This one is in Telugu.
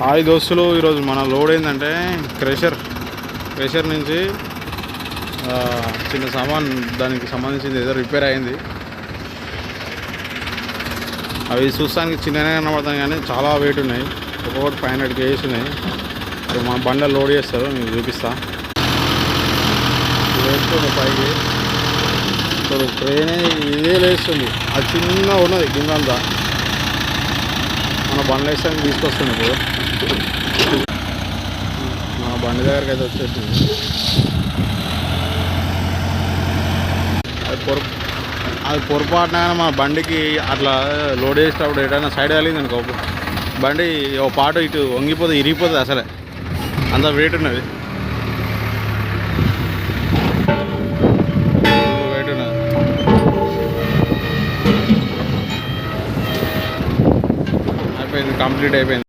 హాయ్ దోస్తులు, ఈరోజు మన లోడ్ ఏంటంటే క్రెషర్ నుంచి చిన్న సామాన్ దానికి సంబంధించింది ఏదో రిపేర్ అయింది. అవి చూస్తానికి చిన్నగా కనబడతాయి కానీ చాలా వెయిట్ ఉన్నాయి. ఒక్కొక్కటి 500 kgs ఉన్నాయి. ఇప్పుడు మన బండ్లో లోడ్ చేస్తారు, మీకు చూపిస్తా. వేస్తుంది పైకి, ఇప్పుడు ట్రైన్ ఇదే లేస్తుంది. అది చిన్న ఉన్నది కిందంతా మన బండ్లు వేస్తానికి తీసుకొస్తుంది. ఇప్పుడు మన బండి దగ్గరికి అయితే వచ్చేసింది. అది పొరపాటున మన బండికి అట్లా లోడ్ చేసేటప్పుడు ఎటైనా సైడ్ కలిగింది అనుకో, బండి ఒక పాటు ఇటు వంగిపోతే ఇరిగిపోతుంది. అసలే అంత వెయిట్ ఉన్నది. అయిపోయింది, కంప్లీట్ అయిపోయింది.